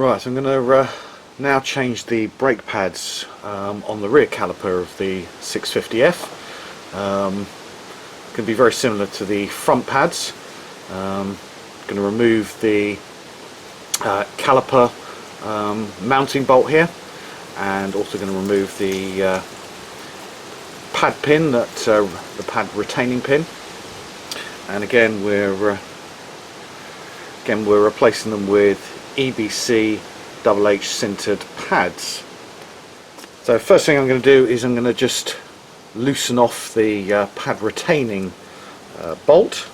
Right, I'm going to now change the brake pads on the rear caliper of the 650F. Going to be very similar to the front pads. Going to remove the caliper mounting bolt here, and also going to remove the pad pin, the pad retaining pin. And again we're replacing them with EBC Double H sintered pads. So first thing I'm going to do is I'm going to just loosen off the pad retaining bolt.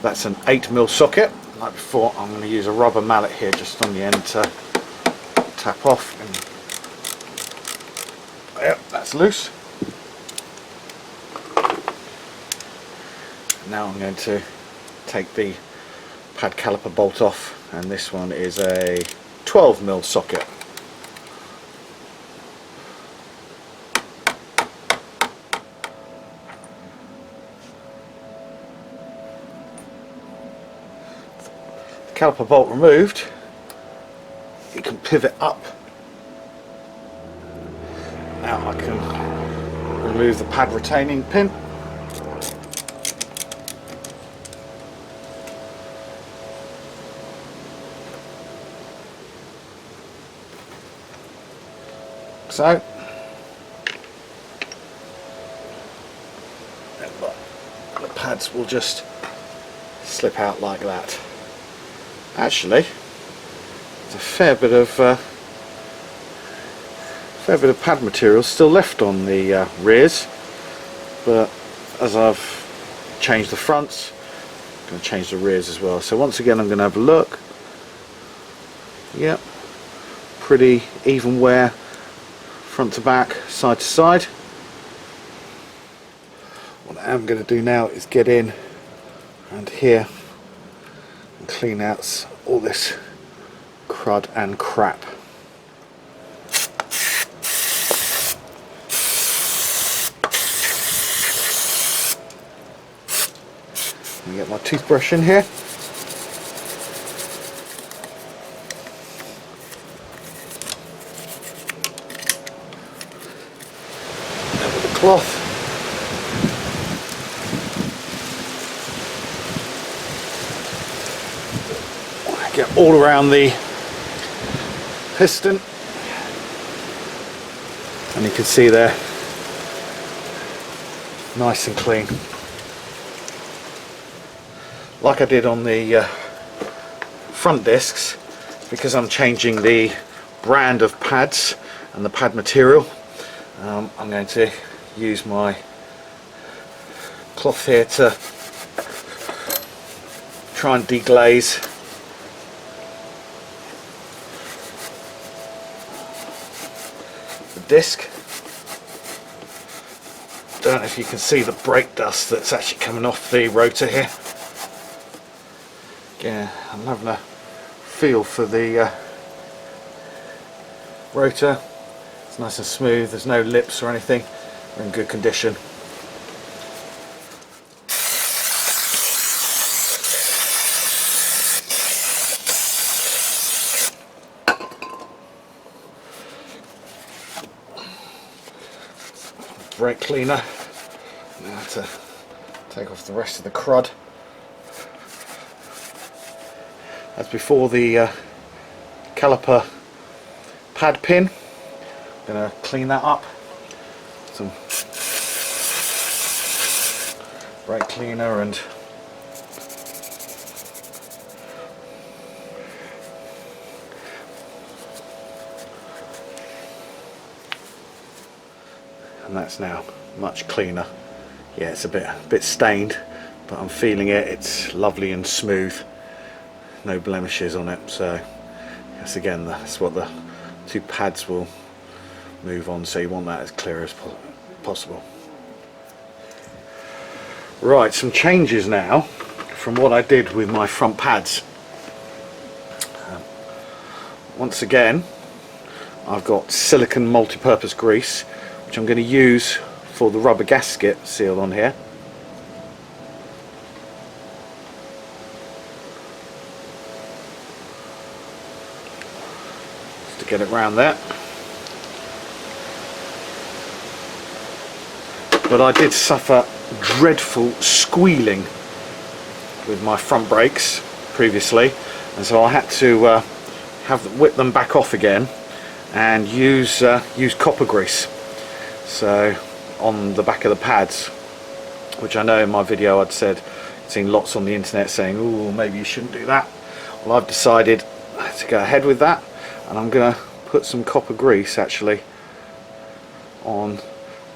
That's an 8mm socket. Like before, I'm going to use a rubber mallet here just on the end to tap off. And yep, that's loose. Now I'm going to take the pad caliper bolt off, and this one is a 12mm socket. The caliper bolt removed, you can pivot up. Now I can remove the pad retaining pin. So, the pads will just slip out like that. Actually, there's a fair bit of pad material still left on the rears, but as I've changed the fronts, I'm going to change the rears as well. So once again, I'm going to have a look. Yep, pretty even wear. Front to back, side to side. What I am going to do now is get in and here and clean out all this crud and crap. Let me get my toothbrush in here. Cloth. Get all around the piston, and you can see there, nice and clean, like I did on the front discs. Because I'm changing the brand of pads and the pad material, I'm going to use my cloth here to try and deglaze the disc. Don't know if you can see the brake dust that's actually coming off the rotor here. Yeah, I'm having a feel for the rotor. It's nice and smooth, there's no lips or anything. We're in good condition. Brake cleaner. Now to take off the rest of the crud. As before, the caliper pad pin, I'm going to clean that up. Some brake cleaner and that's now much cleaner. Yeah, it's a bit stained, but I'm feeling it. It's lovely and smooth, no blemishes on it. So yes, again, that's what the two pads will move on, so you want that as clear as possible. Right, some changes now from what I did with my front pads. Once again, I've got silicone multi-purpose grease, which I'm going to use for the rubber gasket seal on here. get it round there. But I did suffer dreadful squealing with my front brakes previously, and so I had to whip them back off again and use copper grease. So on the back of the pads, which I know in my video I'd seen lots on the internet saying, oh, maybe you shouldn't do that. Well, I've decided to go ahead with that, and I'm going to put some copper grease actually on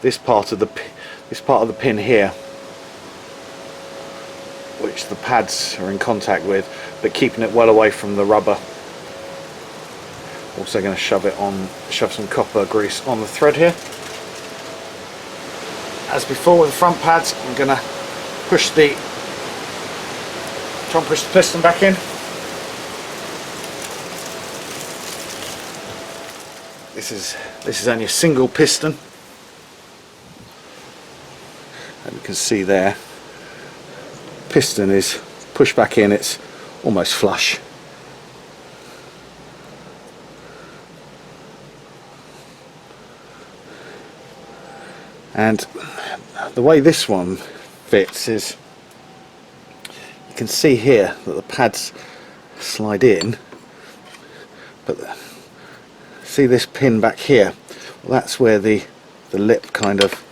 this part of the pin here, which the pads are in contact with, but keeping it well away from the rubber. Also going to shove some copper grease on the thread here. As before with the front pads, I'm going to try and push the piston back in. This is only a single piston, and you can see there, piston is pushed back in, it's almost flush. And the way this one fits is, you can see here that the pads slide in, but see this pin back here? Well, that's where the lip kind of,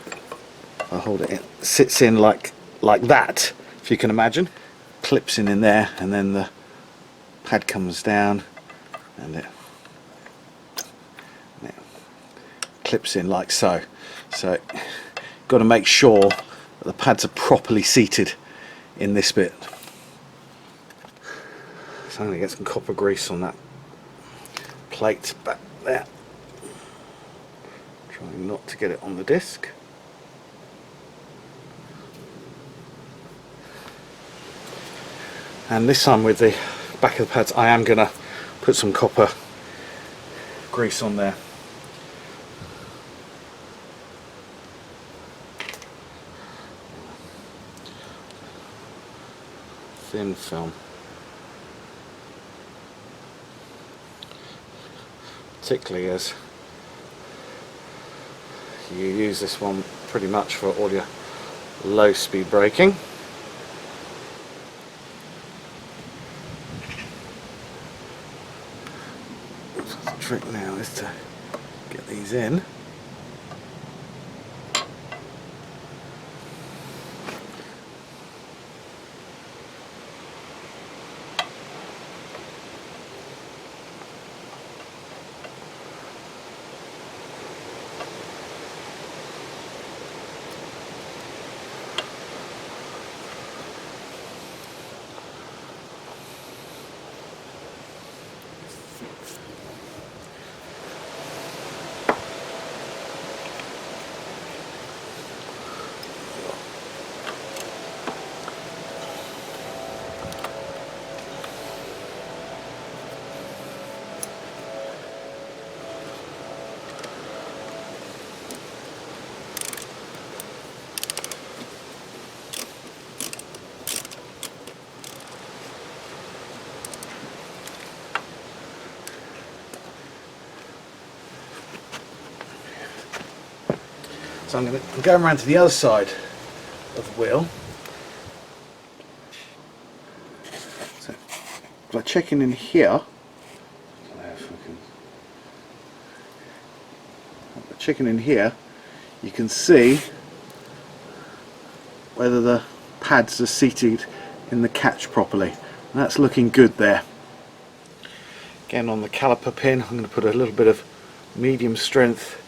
I'll hold it in, sits in like that, if you can imagine. Clips in there, and then the pad comes down and it clips in like so. So got to make sure that the pads are properly seated in this bit. So I'm going to get some copper grease on that plate back there, trying not to get it on the disc. And this time with the back of the pads, I am going to put some copper grease on there. Thin film. Particularly as you use this one pretty much for all your low speed braking. The trick now is to get these in. So I'm going to go around to the other side of the wheel. So by checking in here, you can see whether the pads are seated in the catch properly. And that's looking good there. Again, on the caliper pin, I'm going to put a little bit of medium strength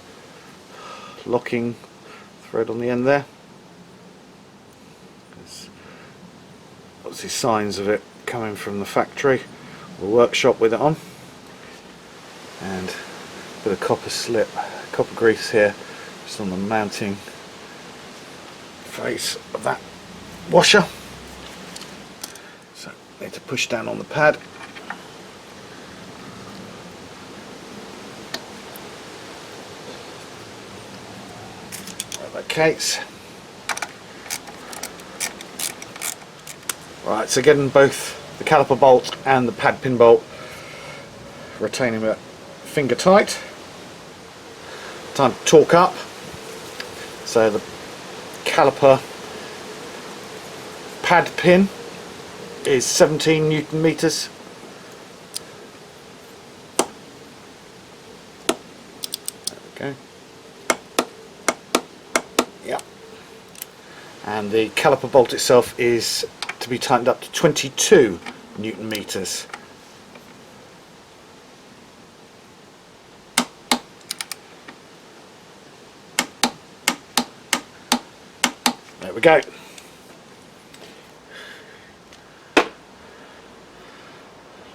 locking thread on the end there. There's obviously signs of it coming from the factory or workshop with it on. And a bit of copper grease here, just on the mounting face of that washer. So I need to push down on the pad. Case. Right, so getting both the caliper bolt and the pad pin bolt retaining it finger tight. Time to torque up. So the caliper pad pin is 17 Newton meters. There we go. Yeah. And the caliper bolt itself is to be tightened up to 22 Newton meters. There we go.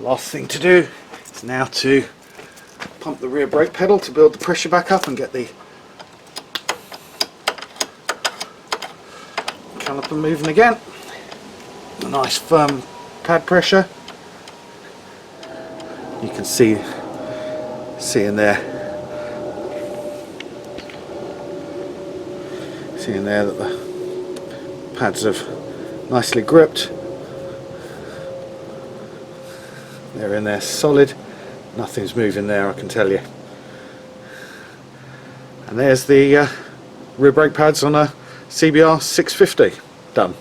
Last thing to do is now to pump the rear brake pedal to build the pressure back up and get the caliper moving again. A nice firm pad pressure. You can see in there that the pads have nicely gripped. They're in there solid, nothing's moving there, I can tell you. And there's the rear brake pads on a CBR650 done.